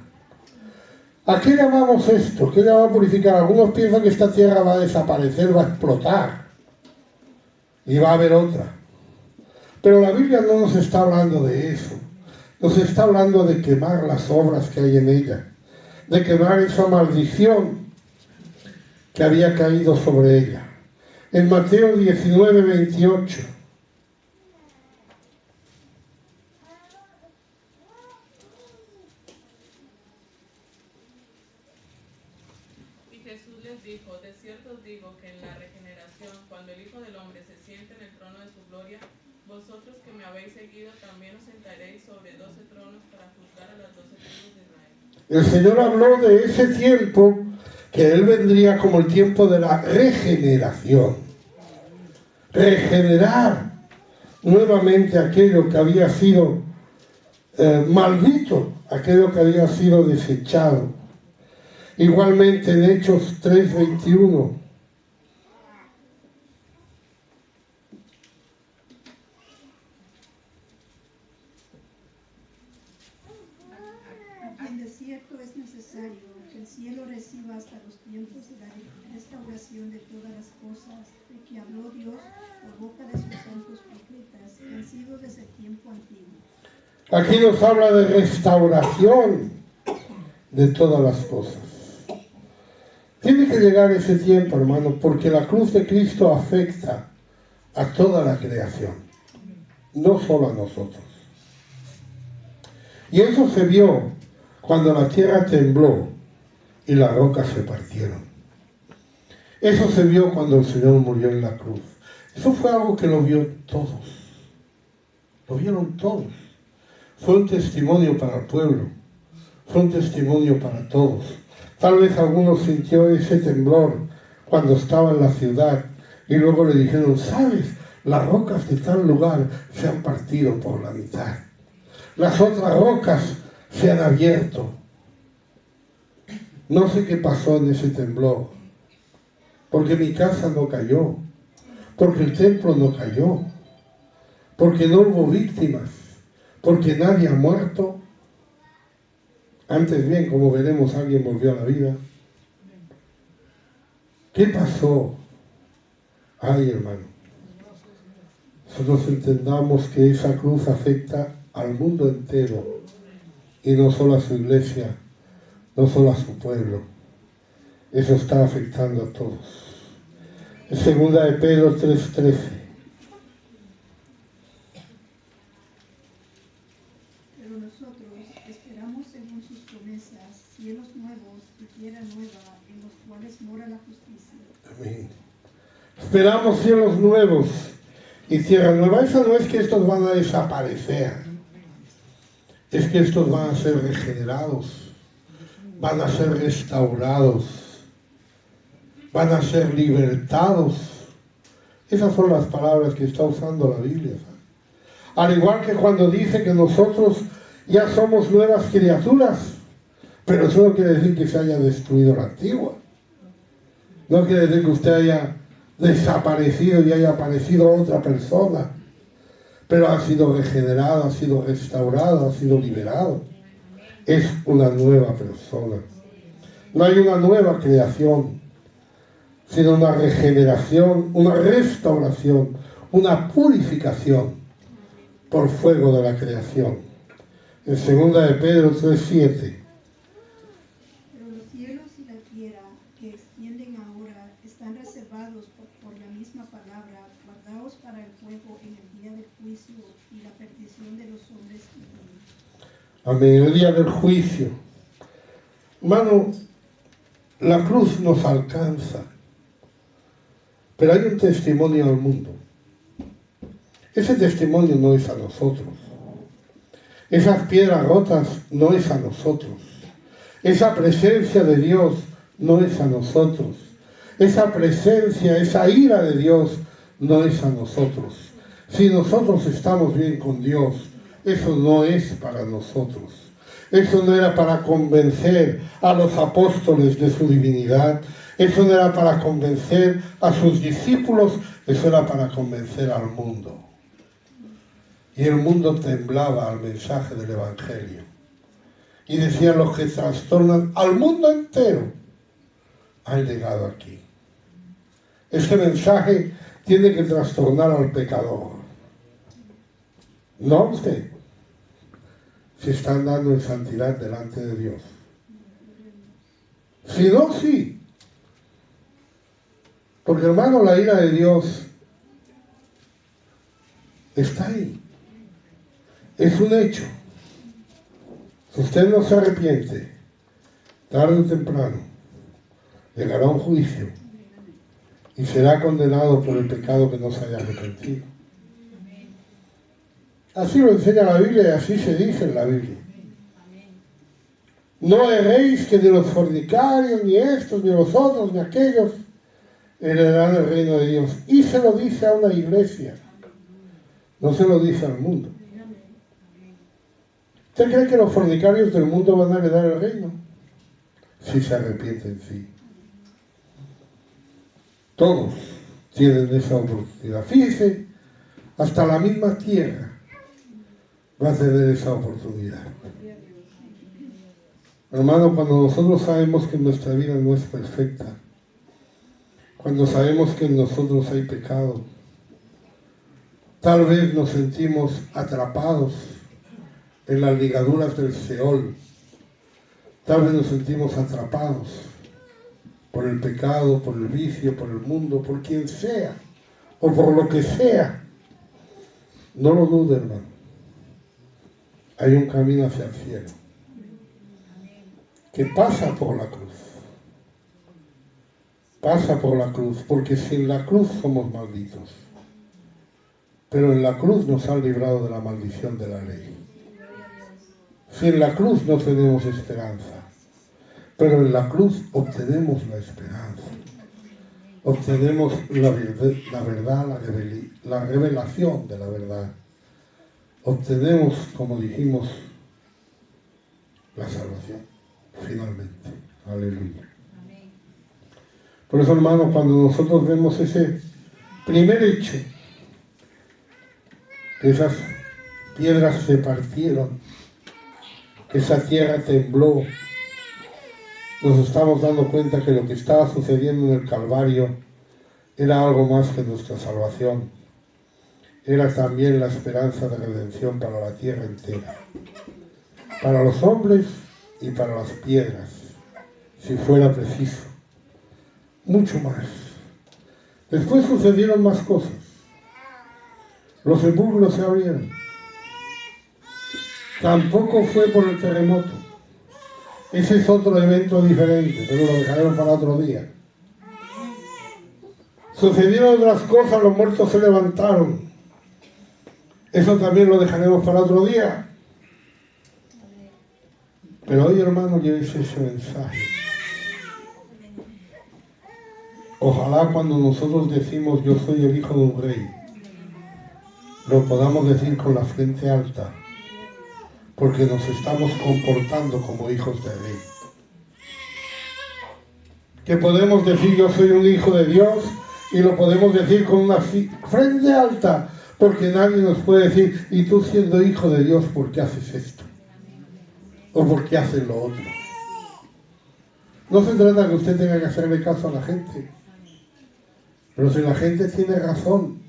¿A qué llamamos esto? ¿Qué llamamos purificar? Algunos piensan que esta tierra va a desaparecer, va a explotar y va a haber otra. Pero la Biblia no nos está hablando de eso. Nos está hablando de quemar las obras que hay en ella, de quemar esa maldición que había caído sobre ella. En Mateo 19:28. Jesús les dijo, de cierto os digo que en la regeneración, cuando el Hijo del Hombre se siente en el trono de su gloria, vosotros que me habéis seguido también os sentaréis sobre 12 tronos para juzgar a las 12 tribus de Israel. El Señor habló de ese tiempo que Él vendría como el tiempo de la regeneración. Regenerar nuevamente aquello que había sido maldito, aquello que había sido desechado. Igualmente en Hechos 3:21. En desierto es necesario que el cielo reciba hasta los tiempos de la restauración de todas las cosas de que habló Dios por boca de sus santos profetas que han sido desde tiempo antiguo. Aquí nos habla de restauración de todas las cosas. Tiene que llegar ese tiempo, hermano, porque la cruz de Cristo afecta a toda la creación, no solo a nosotros. Y eso se vio cuando la tierra tembló y las rocas se partieron. Eso se vio cuando el Señor murió en la cruz. Eso fue algo que lo vio todos. Lo vieron todos. Fue un testimonio para el pueblo. Fue un testimonio para todos. Tal vez algunos sintió ese temblor cuando estaba en la ciudad y luego le dijeron, ¿sabes? Las rocas de tal lugar se han partido por la mitad. Las otras rocas se han abierto. No sé qué pasó en ese temblor, porque mi casa no cayó, porque el templo no cayó, porque no hubo víctimas, porque nadie ha muerto. Antes bien, como veremos, alguien volvió a la vida. ¿Qué pasó? Ay, hermano, nosotros entendamos que esa cruz afecta al mundo entero y no solo a su iglesia, no solo a su pueblo. Eso está afectando a todos. En 2 de Pedro 3:13. Pero nosotros esperamos según sus promesas cielos nuevos y tierra nueva en los cuales mora la justicia. Amén. Esperamos cielos nuevos y tierra nueva. Eso no es que estos van a desaparecer, es que estos van a ser regenerados, van a ser restaurados, van a ser libertados. Esas son las palabras que está usando la Biblia. Al igual que cuando dice que nosotros ya somos nuevas criaturas, pero eso no quiere decir que se haya destruido la antigua. No quiere decir que usted haya desaparecido y haya aparecido otra persona, pero ha sido regenerado, ha sido restaurado, ha sido liberado. Es una nueva persona. No hay una nueva creación, sino una regeneración, una restauración, una purificación por fuego de la creación. En 2 de Pedro 3:7. Pero los cielos y la tierra que extienden ahora están reservados por la misma palabra, guardados para el fuego en el día del juicio y la perdición de los hombres impíos. Amén. El día del juicio. Hermano, la cruz nos alcanza, pero hay un testimonio al mundo. Ese testimonio no es a nosotros. Esas piedras rotas no es a nosotros. Esa presencia de Dios no es a nosotros. Esa presencia, esa ira de Dios no es a nosotros. Si nosotros estamos bien con Dios, eso no es para nosotros. Eso no era para convencer a los apóstoles de su divinidad. Eso no era para convencer a sus discípulos. Eso era para convencer al mundo. Y el mundo temblaba al mensaje del Evangelio. Y decían, los que trastornan al mundo entero han llegado aquí. Este mensaje tiene que trastornar al pecador. No usted. Si está andando en santidad delante de Dios. Si no, sí. Porque, hermano, la ira de Dios está ahí. Es un hecho. Si usted no se arrepiente, tarde o temprano, llegará a un juicio y será condenado por el pecado que no se haya arrepentido. Así lo enseña la Biblia y así se dice en la Biblia. No erréis que ni los fornicarios, ni estos, ni los otros, ni aquellos heredarán el reino de Dios. Y se lo dice a una iglesia, no se lo dice al mundo. ¿Usted cree que los fornicarios del mundo van a heredar el reino? Si se arrepienten, sí. Todos tienen esa oportunidad. Fíjese, hasta la misma tierra va a tener esa oportunidad. Hermano, cuando nosotros sabemos que nuestra vida no es perfecta, cuando sabemos que en nosotros hay pecado, tal vez nos sentimos atrapados en las ligaduras del Seol, tal vez nos sentimos atrapados por el pecado, por el vicio, por el mundo, por quien sea, o por lo que sea. No lo dude, hermano. Hay un camino hacia el cielo que pasa por la cruz. Pasa por la cruz, porque sin la cruz somos malditos. Pero en la cruz nos han librado de la maldición de la ley. Sin la cruz no tenemos esperanza. Pero en la cruz obtenemos la esperanza. Obtenemos la verdad, la revelación de la verdad. Obtenemos, como dijimos, la salvación, finalmente. Aleluya. Por eso, hermanos, cuando nosotros vemos ese primer hecho, que esas piedras se partieron, que esa tierra tembló, nos estamos dando cuenta que lo que estaba sucediendo en el Calvario era algo más que nuestra salvación. Era también la esperanza de redención para la tierra entera, para los hombres y para las piedras, si fuera preciso. Mucho más. Después sucedieron más cosas. Los sepulcros se abrieron. Tampoco fue por el terremoto. Ese es otro evento diferente, pero lo dejaremos para otro día. Sucedieron otras cosas, los muertos se levantaron. Eso también lo dejaremos para otro día. Pero hoy, hermano, llévese ese mensaje. Ojalá cuando nosotros decimos yo soy el hijo de un rey, lo podamos decir con la frente alta, porque nos estamos comportando como hijos de rey. Que podemos decir yo soy un hijo de Dios y lo podemos decir con una frente alta, porque nadie nos puede decir, y tú siendo hijo de Dios, ¿por qué haces esto? ¿O por qué haces lo otro? No se trata de que usted tenga que hacerle caso a la gente, pero si la gente tiene razón,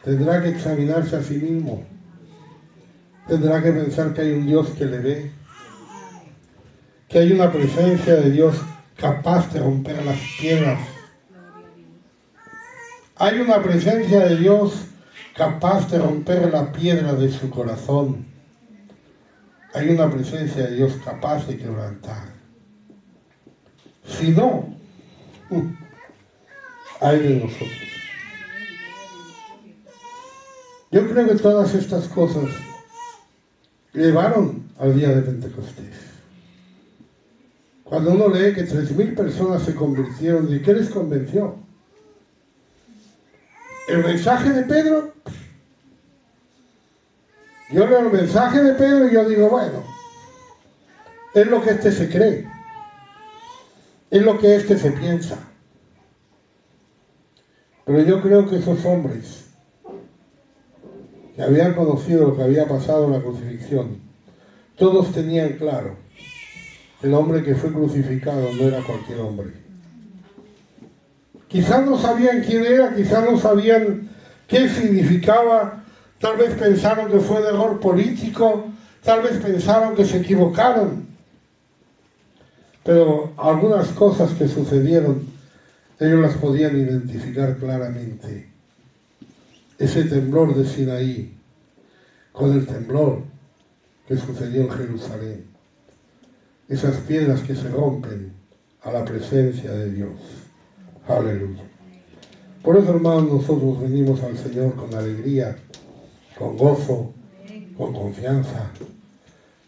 tendrá que examinarse a sí mismo. Tendrá que pensar que hay un Dios que le ve, que hay una presencia de Dios capaz de romper las piedras. Hay una presencia de Dios capaz de romper la piedra de su corazón. Hay una presencia de Dios capaz de quebrantar. Si no, ay de nosotros. Yo creo que todas estas cosas llevaron al día de Pentecostés. Cuando uno lee que 3.000 personas se convirtieron, ¿de qué les convenció? ¿El mensaje de Pedro? Yo leo el mensaje de Pedro y yo digo, bueno, es lo que este se cree, es lo que este se piensa. Pero yo creo que esos hombres que habían conocido lo que había pasado en la crucifixión, todos tenían claro que el hombre que fue crucificado no era cualquier hombre. Quizás no sabían quién era, quizás no sabían qué significaba, tal vez pensaron que fue un error político, tal vez pensaron que se equivocaron. Pero algunas cosas que sucedieron, ellos las podían identificar claramente. Ese temblor de Sinaí, con el temblor que sucedió en Jerusalén. Esas piedras que se rompen a la presencia de Dios. Aleluya. Por eso, hermanos, nosotros venimos al Señor con alegría, con gozo, con confianza,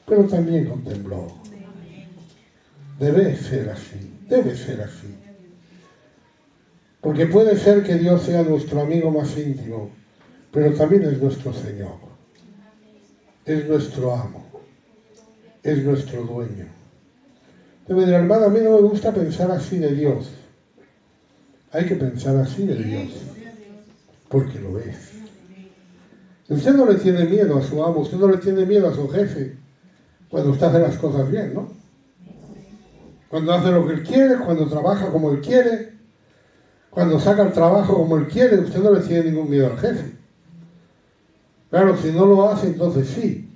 pero también con temblor. Debe ser así, debe ser así. Porque puede ser que Dios sea nuestro amigo más íntimo, pero también es nuestro Señor, es nuestro amo, es nuestro dueño. Debe decir, hermano, a mí no me gusta pensar así de Dios. Hay que pensar así de Dios, porque lo es. Usted no le tiene miedo a su amo, usted no le tiene miedo a su jefe, cuando usted hace las cosas bien, ¿no? Cuando hace lo que él quiere, cuando trabaja como él quiere, cuando saca el trabajo como él quiere, usted no le tiene ningún miedo al jefe. Claro, si no lo hace, entonces sí.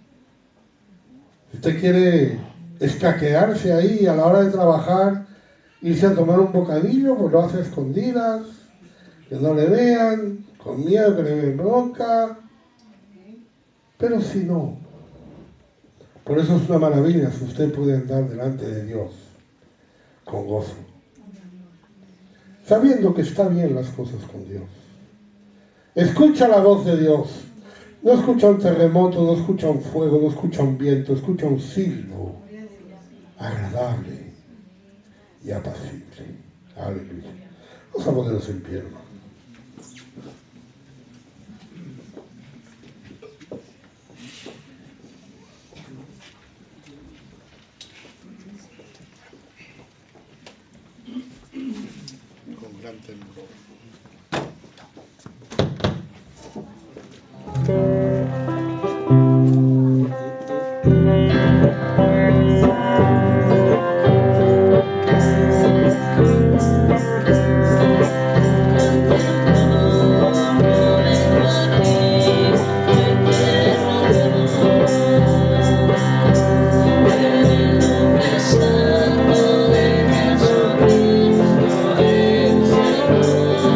Si usted quiere escaquearse ahí a la hora de trabajar, irse a tomar un bocadillo, pues lo hace a escondidas, que no le vean, con miedo que le den bronca. Pero si no, por eso es una maravilla si usted puede andar delante de Dios con gozo, sabiendo que está bien las cosas con Dios. Escucha la voz de Dios. No escucha un terremoto, no escucha un fuego, no escucha un viento, escucha un silbo agradable y apacible. Aleluya. Vamos a ponernos en pie, hermano. Con gran temblor. Santo de Jesucristo, el Señor.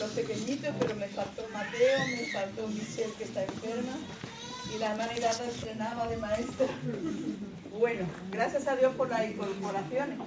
los pequeñitos, pero me faltó Mateo, me faltó Michelle, que está enferma, y la hermana Irata estrenaba de maestra. Bueno, gracias a Dios por las incorporaciones.